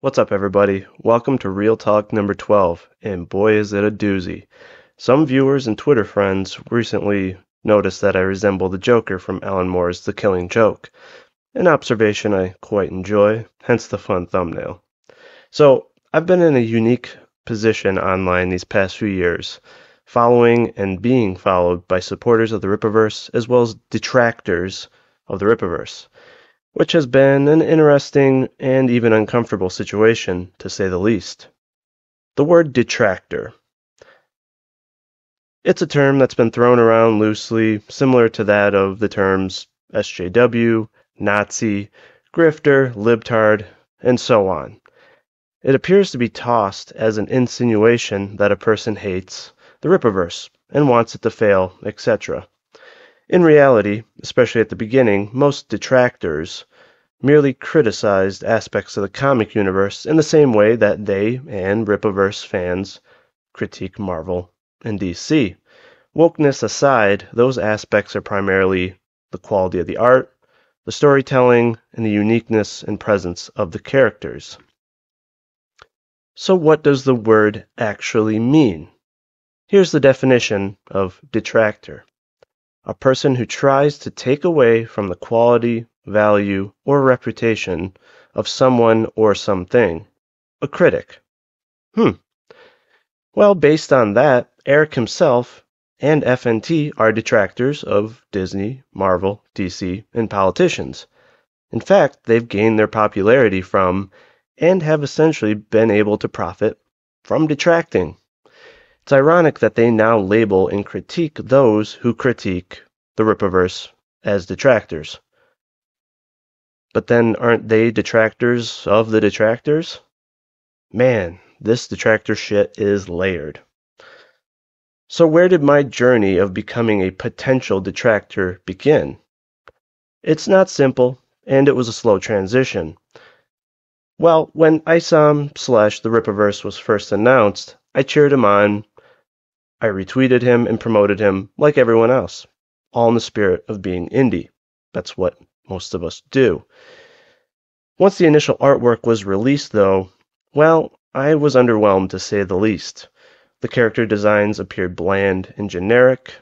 What's up, everybody? Welcome to Real Talk number 12, and boy is it a doozy. Some viewers and Twitter friends recently noticed that I resemble the Joker from Alan Moore's The Killing Joke, an observation I quite enjoy, hence the fun thumbnail. So, I've been in a unique position online these past few years, following and being followed by supporters of the Rippaverse as well as detractors of the Rippaverse, which has been an interesting and even uncomfortable situation, to say the least. The word detractor. It's a term that's been thrown around loosely, similar to that of the terms SJW, Nazi, grifter, libtard, and so on. It appears to be tossed as an insinuation that a person hates the Rippaverse and wants it to fail, etc. In reality, especially at the beginning, most detractors merely criticized aspects of the comic universe in the same way that they and Rippaverse fans critique Marvel and DC. Wokeness aside, those aspects are primarily the quality of the art, the storytelling, and the uniqueness and presence of the characters. So what does the word actually mean? Here's the definition of detractor. A person who tries to take away from the quality, value, or reputation of someone or something. A critic. Well, based on that, Eric himself and FNT are detractors of Disney, Marvel, DC, and politicians. In fact, they've gained their popularity from and have essentially been able to profit from detracting. It's ironic that they now label and critique those who critique the Rippaverse as detractors. But then aren't they detractors of the detractors? Man, this detractor shit is layered. So where did my journey of becoming a potential detractor begin? It's not simple, and it was a slow transition. Well, when ISOM / the Rippaverse was first announced, I cheered him on. I retweeted him and promoted him like everyone else, all in the spirit of being indie. That's what most of us do. Once the initial artwork was released, though, well, I was underwhelmed to say the least. The character designs appeared bland and generic,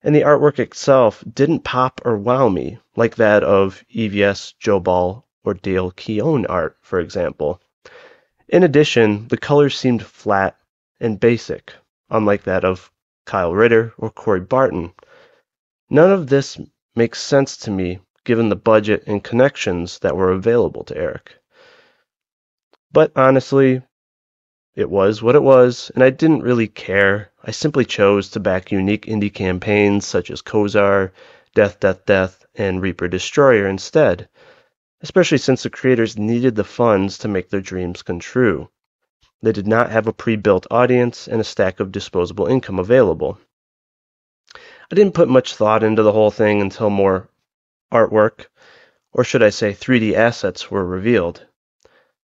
and the artwork itself didn't pop or wow me like that of EVS, Joe Ball, or Dale Keown art, for example. In addition, the colors seemed flat and basic, unlike that of Kyle Ritter or Corey Barton. None of this makes sense to me given the budget and connections that were available to Eric. But honestly, it was what it was, and I didn't really care. I simply chose to back unique indie campaigns such as Kozar, Death, Death, Death, and Reaper Destroyer instead, especially since the creators needed the funds to make their dreams come true. They did not have a pre-built audience and a stack of disposable income available. I didn't put much thought into the whole thing until more artwork, or should I say 3D assets, were revealed.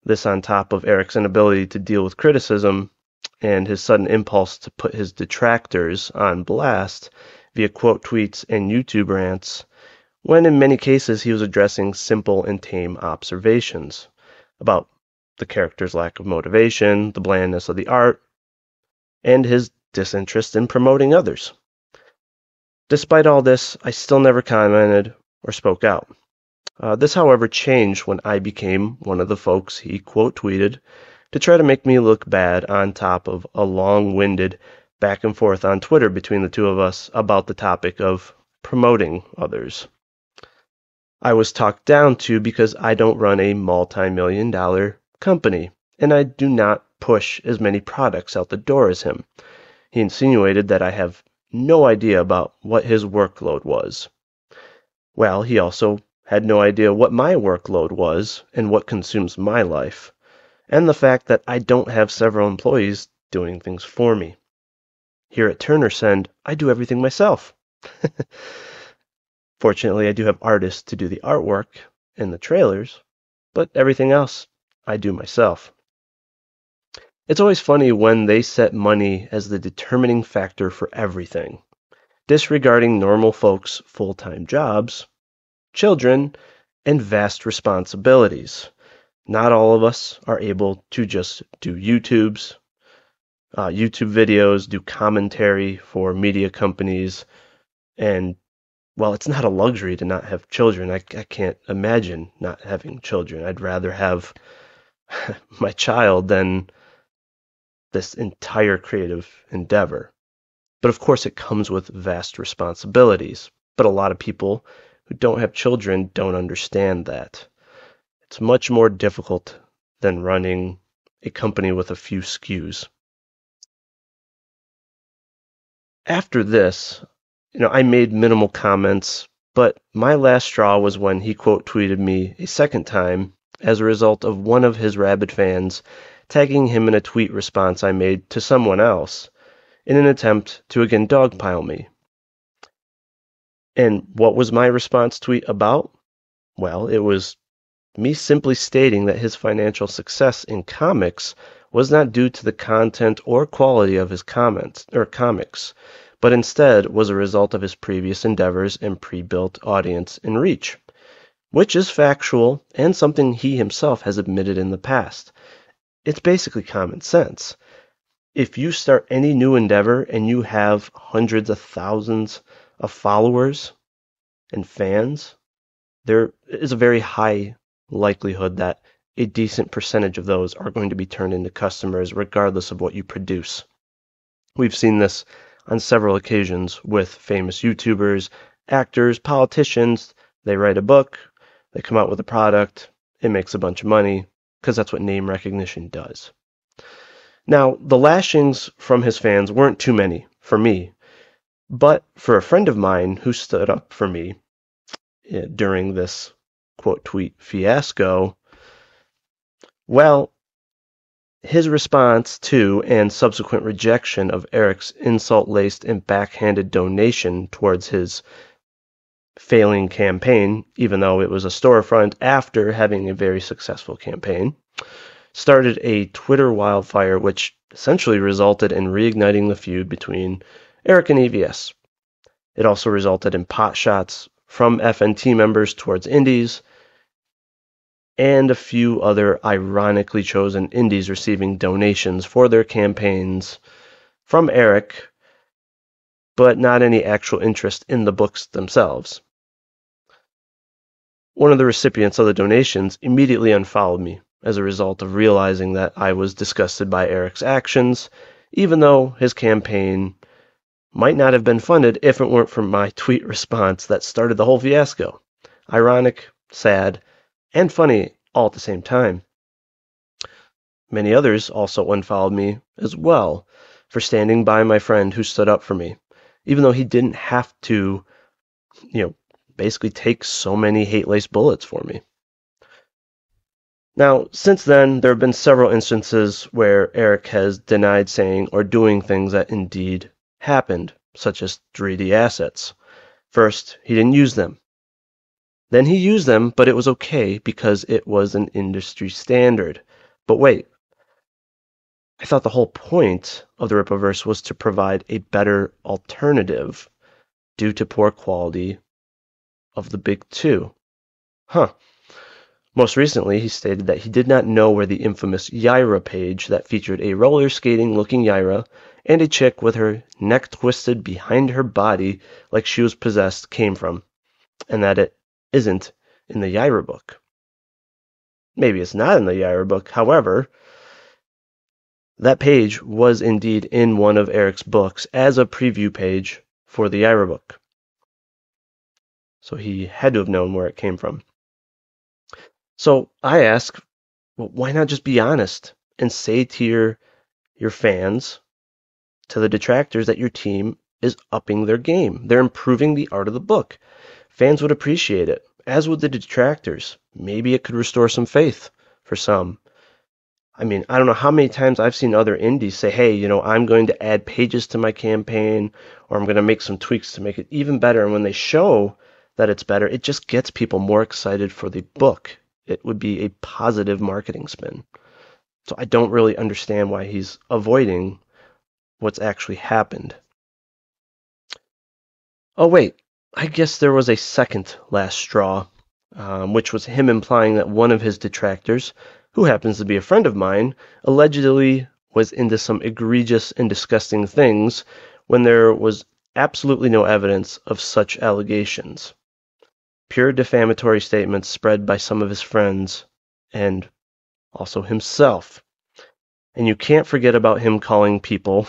This on top of Eric's inability to deal with criticism and his sudden impulse to put his detractors on blast via quote tweets and YouTube rants, when in many cases he was addressing simple and tame observations about the character's lack of motivation, the blandness of the art, and his disinterest in promoting others. Despite all this, I still never commented or spoke out. This, however, changed when I became one of the folks he quote tweeted to try to make me look bad on top of a long-winded back and forth on Twitter between the two of us about the topic of promoting others. I was talked down to because I don't run a multi-million-dollar company, and I do not push as many products out the door as him. He insinuated that I have no idea about what his workload was. Well, he also had no idea what my workload was and what consumes my life, and the fact that I don't have several employees doing things for me. Here at Turner Send, I do everything myself. Fortunately, I do have artists to do the artwork and the trailers, but everything else I do myself. It's always funny when they set money as the determining factor for everything, disregarding normal folks' full-time jobs, children, and vast responsibilities. Not all of us are able to just do YouTube videos, do commentary for media companies, and well, it's not a luxury to not have children. I can't imagine not having children. I'd rather have my child than this entire creative endeavor. But of course, it comes with vast responsibilities. But a lot of people who don't have children don't understand that. It's much more difficult than running a company with a few SKUs. After this, I made minimal comments, but my last straw was when he quote tweeted me a second time as a result of one of his rabid fans tagging him in a tweet response I made to someone else in an attempt to again dogpile me. And what was my response tweet about? Well, it was me simply stating that his financial success in comics was not due to the content or quality of his comics, but instead was a result of his previous endeavors and pre-built audience and reach, which is factual and something he himself has admitted in the past. It's basically common sense. If you start any new endeavor and you have hundreds of thousands of followers and fans, there is a very high likelihood that a decent percentage of those are going to be turned into customers regardless of what you produce. We've seen this on several occasions with famous YouTubers, actors, politicians. They write a book, they come out with a product, it makes a bunch of money because that's what name recognition does. Now, the lashings from his fans weren't too many for me, but for a friend of mine who stood up for me during this quote tweet fiasco, well, his response to and subsequent rejection of Eric's insult-laced and backhanded donation towards his failing campaign, even though it was a storefront after having a very successful campaign, started a Twitter wildfire which essentially resulted in reigniting the feud between Eric and EVS. It also resulted in pot shots from FNT members towards indies, and a few other ironically chosen indies receiving donations for their campaigns from Eric, but not any actual interest in the books themselves. One of the recipients of the donations immediately unfollowed me as a result of realizing that I was disgusted by Eric's actions, even though his campaign might not have been funded if it weren't for my tweet response that started the whole fiasco. Ironic, sad, and funny all at the same time. Many others also unfollowed me as well for standing by my friend who stood up for me, even though he didn't have to, basically take so many hate-laced bullets for me. Now, since then, there have been several instances where Eric has denied saying or doing things that indeed happened, such as 3D assets. First, he didn't use them. Then he used them, but it was okay because it was an industry standard. But wait, I thought the whole point of the Rippaverse was to provide a better alternative due to poor quality of the big two. Most recently, he stated that he did not know where the infamous Yaira page that featured a roller skating looking Yaira and a chick with her neck twisted behind her body like she was possessed came from, and that it isn't in the Yaira book. Maybe it's not in the Yaira book, however, that page was indeed in one of Eric's books as a preview page for the Yaira book. So he had to have known where it came from. So I ask, well, why not just be honest and say to your fans, to the detractors, that your team is upping their game. They're improving the art of the book. Fans would appreciate it, as would the detractors. Maybe it could restore some faith for some. I mean, I don't know how many times I've seen other indies say, hey, I'm going to add pages to my campaign, or I'm going to make some tweaks to make it even better. And when they show that it's better, it just gets people more excited for the book. It would be a positive marketing spin. So I don't really understand why he's avoiding what's actually happened. Oh, wait, I guess there was a second last straw which was him implying that one of his detractors, who happens to be a friend of mine, allegedly was into some egregious and disgusting things when there was absolutely no evidence of such allegations. Pure defamatory statements spread by some of his friends and also himself. And you can't forget about him calling people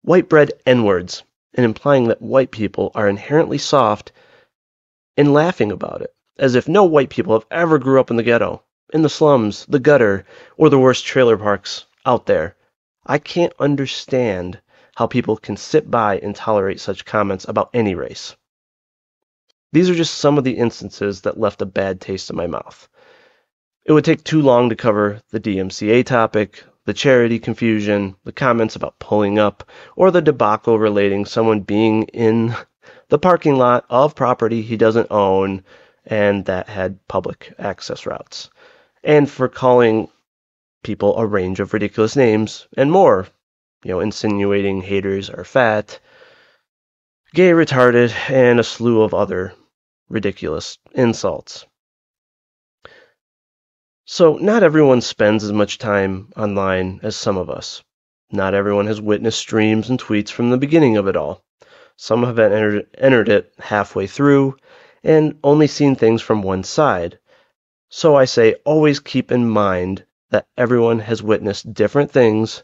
white bread N-words and implying that white people are inherently soft and laughing about it, as if no white people have ever grew up in the ghetto, in the slums, the gutter, or the worst trailer parks out there. I can't understand how people can sit by and tolerate such comments about any race. These are just some of the instances that left a bad taste in my mouth. It would take too long to cover the DMCA topic, the charity confusion, the comments about pulling up, or the debacle relating someone being in the parking lot of property he doesn't own and that had public access routes, and for calling people a range of ridiculous names and more, insinuating haters are fat, gay, retarded, and a slew of other ridiculous insults. So not everyone spends as much time online as some of us. Not everyone has witnessed streams and tweets from the beginning of it all. Some have entered it halfway through and only seen things from one side. So I say always keep in mind that everyone has witnessed different things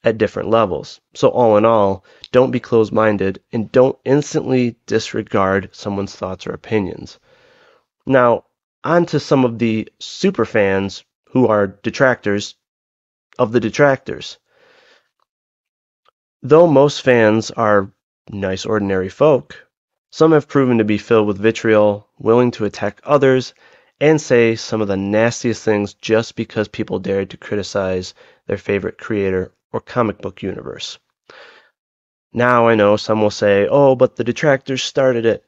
at different levels. So all in all, don't be closed-minded and don't instantly disregard someone's thoughts or opinions. Now, on to some of the super fans who are detractors of the detractors. Though most fans are nice, ordinary folk, some have proven to be filled with vitriol, willing to attack others, and say some of the nastiest things just because people dared to criticize their favorite creator or comic book universe. Now I know some will say, oh, but the detractors started it.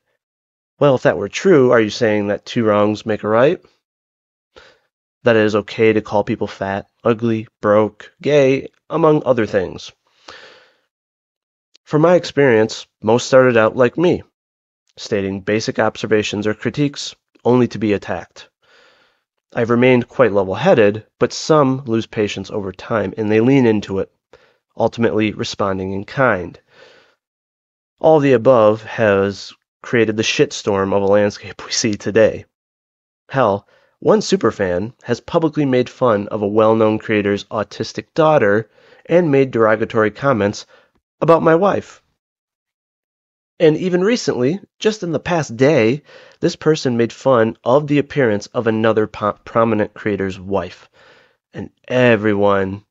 Well, if that were true, are you saying that two wrongs make a right? That it is okay to call people fat, ugly, broke, gay, among other things? From my experience, most started out like me, stating basic observations or critiques only to be attacked. I've remained quite level-headed, but some lose patience over time and they lean into it, ultimately responding in kind. All the above has created the shitstorm of a landscape we see today. Hell, one superfan has publicly made fun of a well-known creator's autistic daughter and made derogatory comments about my wife. And even recently, just in the past day, this person made fun of the appearance of another prominent creator's wife. And everyone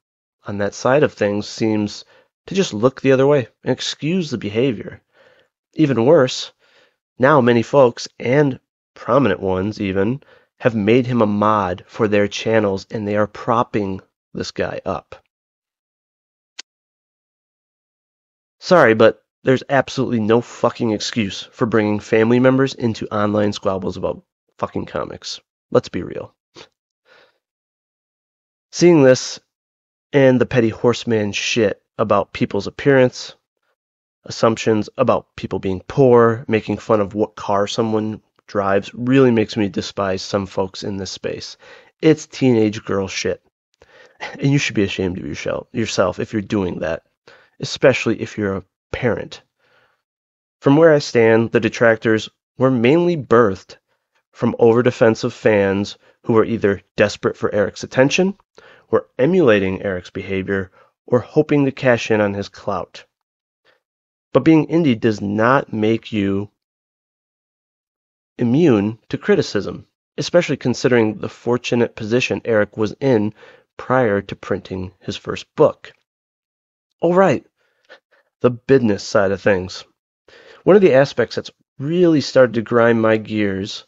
on that side of things seems to just look the other way and excuse the behavior. Even worse, now many folks, and prominent ones even, have made him a mod for their channels and they are propping this guy up. Sorry, but there's absolutely no fucking excuse for bringing family members into online squabbles about fucking comics. Let's be real. Seeing this and the petty horseman shit about people's appearance, assumptions about people being poor, making fun of what car someone drives really makes me despise some folks in this space. It's teenage girl shit. And you should be ashamed of yourself if you're doing that, especially if you're a parent. From where I stand, the detractors were mainly birthed from over-defensive fans who were either desperate for Eric's attention, were emulating Eric's behavior, or hoping to cash in on his clout. But being indie does not make you immune to criticism, especially considering the fortunate position Eric was in prior to printing his first book. All right, the business side of things. One of the aspects that's really started to grind my gears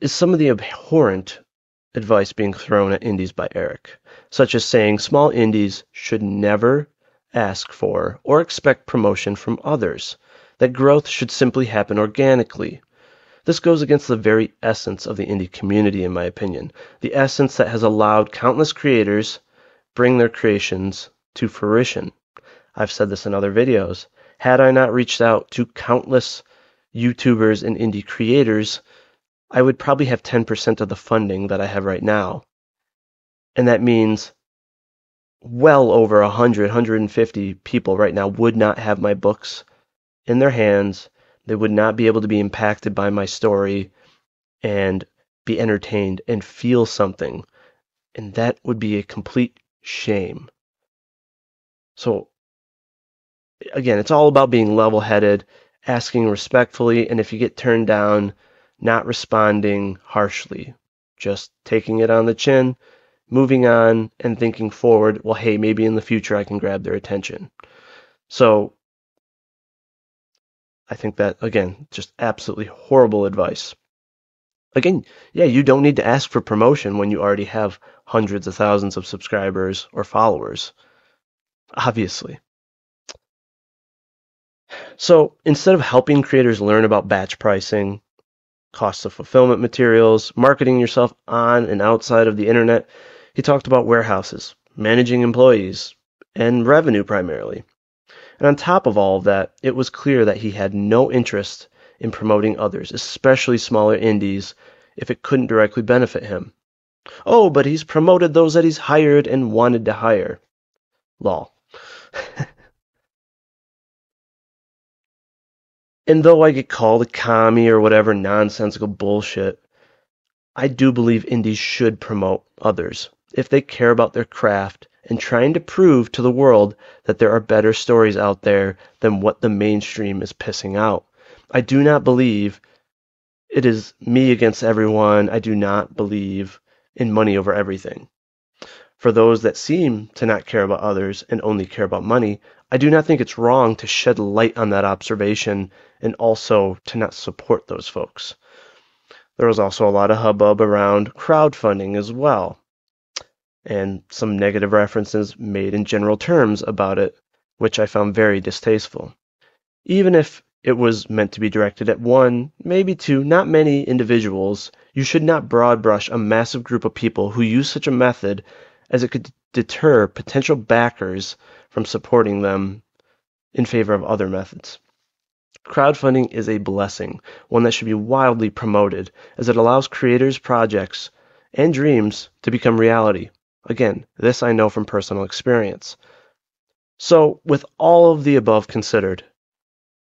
is some of the abhorrent advice being thrown at indies by Eric, such as saying small indies should never ask for or expect promotion from others, that growth should simply happen organically. This goes against the very essence of the indie community, in my opinion, the essence that has allowed countless creators bring their creations to fruition. I've said this in other videos. Had I not reached out to countless YouTubers and indie creators, I would probably have 10% of the funding that I have right now. And that means well over 100, 150 people right now would not have my books in their hands. They would not be able to be impacted by my story and be entertained and feel something. And that would be a complete shame. So, again, it's all about being level-headed, asking respectfully, and if you get turned down, not responding harshly, just taking it on the chin, moving on, and thinking forward, well, hey, maybe in the future I can grab their attention. So I think that, again, just absolutely horrible advice. Again, yeah, you don't need to ask for promotion when you already have hundreds of thousands of subscribers or followers, obviously. So instead of helping creators learn about batch pricing, costs of fulfillment materials, marketing yourself on and outside of the internet, he talked about warehouses, managing employees, and revenue primarily. And on top of all of that, it was clear that he had no interest in promoting others, especially smaller indies, if it couldn't directly benefit him. Oh, but he's promoted those that he's hired and wanted to hire. Lol. And though I get called a commie or whatever nonsensical bullshit, I do believe indies should promote others if they care about their craft and trying to prove to the world that there are better stories out there than what the mainstream is pissing out. I do not believe it is me against everyone. I do not believe in money over everything. For those that seem to not care about others and only care about money, I do not think it's wrong to shed light on that observation and also to not support those folks. There was also a lot of hubbub around crowdfunding as well, and some negative references made in general terms about it, which I found very distasteful. Even if it was meant to be directed at one, maybe two, not many individuals, you should not broad brush a massive group of people who use such a method, as it could deter potential backers from supporting them in favor of other methods. Crowdfunding is a blessing, one that should be wildly promoted, as it allows creators' projects and dreams to become reality. Again, this I know from personal experience. So, with all of the above considered,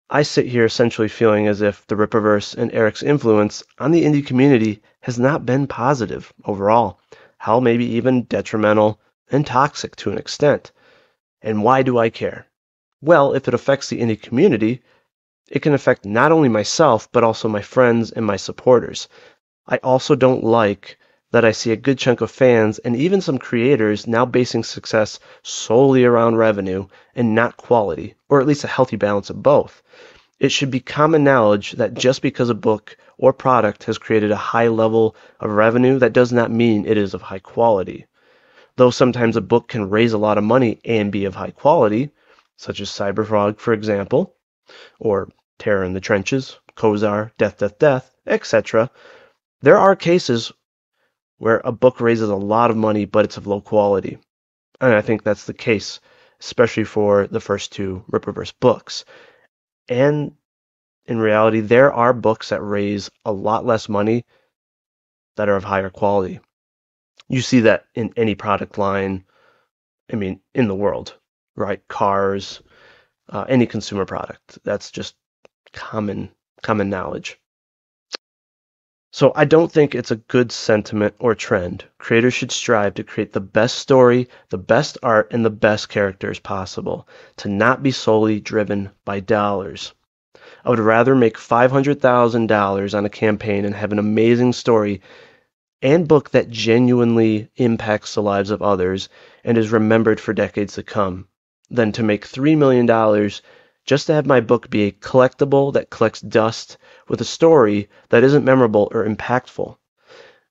I sit here essentially feeling as if the Rippaverse and Eric's influence on the indie community has not been positive overall. Hell, maybe even detrimental and toxic to an extent. And why do I care? Well, if it affects the indie community, it can affect not only myself, but also my friends and my supporters. I also don't like that I see a good chunk of fans and even some creators now basing success solely around revenue and not quality, or at least a healthy balance of both. It should be common knowledge that just because a book or product has created a high level of revenue, that does not mean it is of high quality. Though sometimes a book can raise a lot of money and be of high quality, such as Cyberfrog, for example, or Terror in the Trenches, Kozar, Death, Death, Death, etc. There are cases where a book raises a lot of money, but it's of low quality. And I think that's the case, especially for the first two Rippaverse books. And in reality, there are books that raise a lot less money that are of higher quality. You see that in any product line, in the world, right? Cars, any consumer product. That's just common knowledge. So I don't think it's a good sentiment or trend. Creators should strive to create the best story, the best art, and the best characters possible, to not be solely driven by dollars. I would rather make $500,000 on a campaign and have an amazing story and book that genuinely impacts the lives of others and is remembered for decades to come, than to make $3 million just to have my book be a collectible that collects dust with a story that isn't memorable or impactful.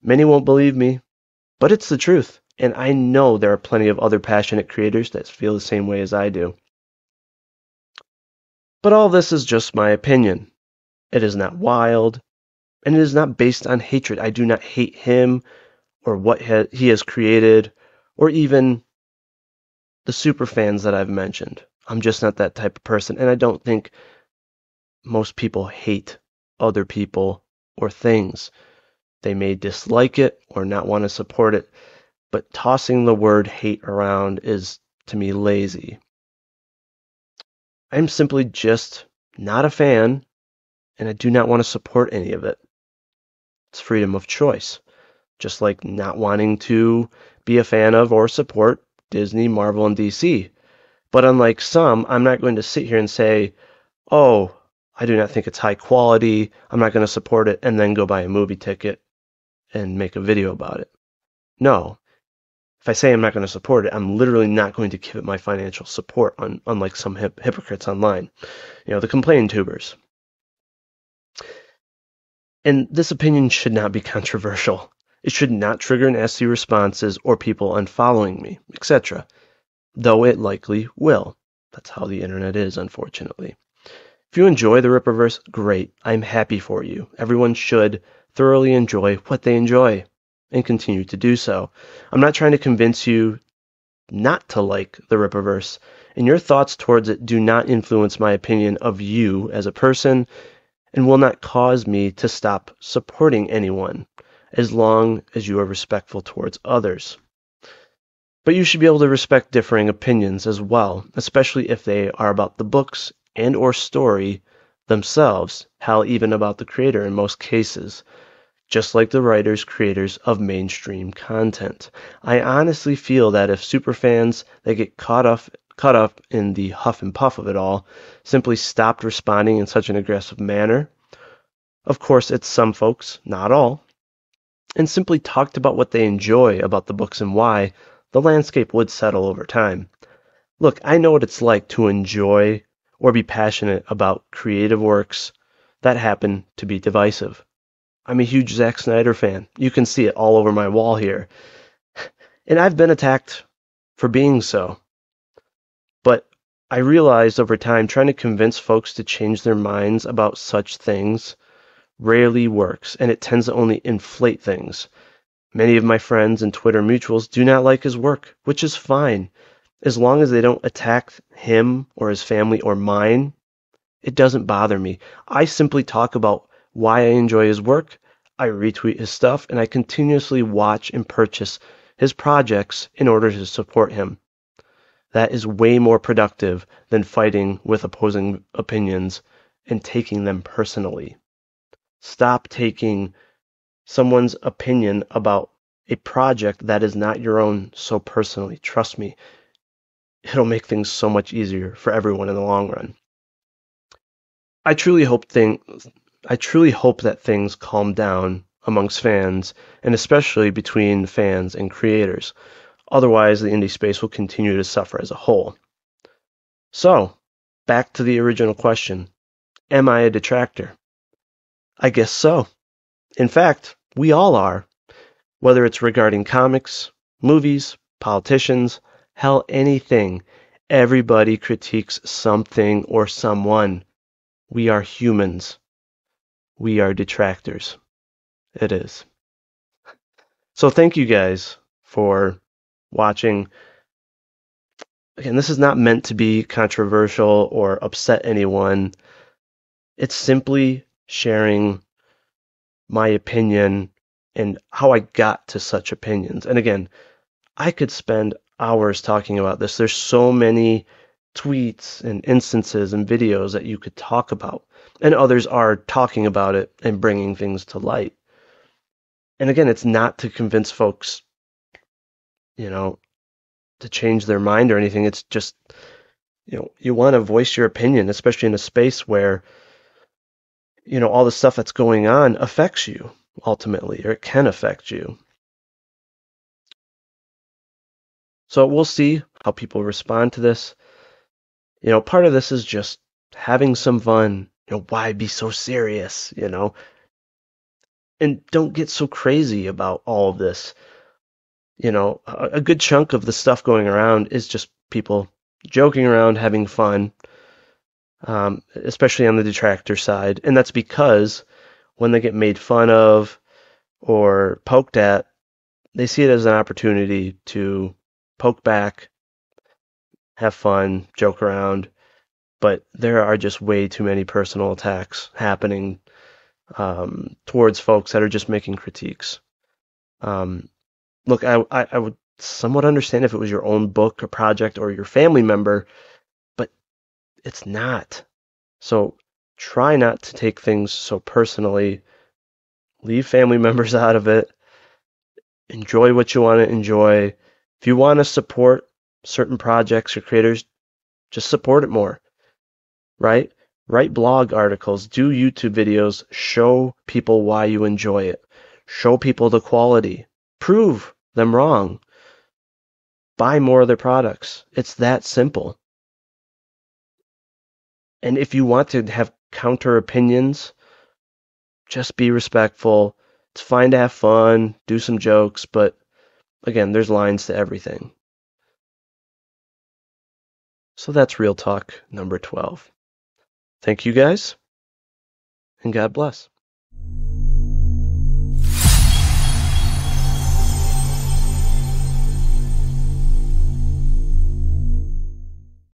Many won't believe me, but it's the truth, and I know there are plenty of other passionate creators that feel the same way as I do. But all this is just my opinion. It is not wild, and it is not based on hatred. I do not hate him or what he has created, or even the super fans that I've mentioned. I'm just not that type of person, and I don't think most people hate other people or things. They may dislike it or not want to support it, but tossing the word hate around is, to me, lazy. I'm simply just not a fan, and I do not want to support any of it. It's freedom of choice, just like not wanting to be a fan of or support Disney, Marvel, and DC. But unlike some, I'm not going to sit here and say, oh, I do not think it's high quality, I'm not going to support it, and then go buy a movie ticket and make a video about it. No. If I say I'm not going to support it, I'm literally not going to give it my financial support, unlike some hypocrites online. The complaining tubers. And this opinion should not be controversial. It should not trigger nasty responses or people unfollowing me, etc. Though it likely will. That's how the internet is, unfortunately. If you enjoy the Rippaverse, great. I'm happy for you. Everyone should thoroughly enjoy what they enjoy and continue to do so. I'm not trying to convince you not to like the Rippaverse, and your thoughts towards it do not influence my opinion of you as a person and will not cause me to stop supporting anyone as long as you are respectful towards others. But you should be able to respect differing opinions as well, especially if they are about the books and or story themselves, hell, even about the creator in most cases, just like the writers, creators of mainstream content. I honestly feel that if superfans that get caught up in the huff and puff of it all simply stopped responding in such an aggressive manner, of course it's some folks, not all, and simply talked about what they enjoy about the books and why, the landscape would settle over time. Look, I know what it's like to enjoy or be passionate about creative works that happen to be divisive. I'm a huge Zack Snyder fan. You can see it all over my wall here. And I've been attacked for being so. But I realized over time trying to convince folks to change their minds about such things rarely works, and it tends to only inflate things. Many of my friends and Twitter mutuals do not like his work, which is fine. As long as they don't attack him or his family or mine, it doesn't bother me. I simply talk about why I enjoy his work, I retweet his stuff, and I continuously watch and purchase his projects in order to support him. That is way more productive than fighting with opposing opinions and taking them personally. Stop taking someone's opinion about a project that is not your own so personally. Trust me, it'll make things so much easier for everyone in the long run. I truly hope that things calm down amongst fans, and especially between fans and creators. Otherwise, the indie space will continue to suffer as a whole. So, back to the original question. Am I a detractor? I guess so. In fact, we all are. Whether it's regarding comics, movies, politicians, hell, anything. Everybody critiques something or someone. We are humans. We are detractors. It is. So thank you guys for watching. Again, this is not meant to be controversial or upset anyone. It's simply sharing my opinion and how I got to such opinions. And again, I could spend hours talking about this. There's so many tweets and instances and videos that you could talk about. And others are talking about it and bringing things to light. And again, it's not to convince folks, to change their mind or anything. It's just, you want to voice your opinion, especially in a space where, all the stuff that's going on affects you ultimately, or it can affect you. So we'll see how people respond to this. Part of this is just having some fun. Why be so serious, And don't get so crazy about all of this. A good chunk of the stuff going around is just people joking around, having fun, especially on the detractor side. And that's because when they get made fun of or poked at, they see it as an opportunity to poke back, have fun, joke around, but there are just way too many personal attacks happening towards folks that are just making critiques. Look, I would somewhat understand if it was your own book or project or your family member, but it's not. So try not to take things so personally. Leave family members out of it. Enjoy what you want to enjoy. If you want to support certain projects or creators, just support it more, right? Write blog articles, do YouTube videos, show people why you enjoy it. Show people the quality. Prove them wrong. Buy more of their products. It's that simple. And if you want to have counter opinions, just be respectful. It's fine to have fun, do some jokes, but again, there's lines to everything. So that's Real Talk number 12. Thank you guys, and God bless.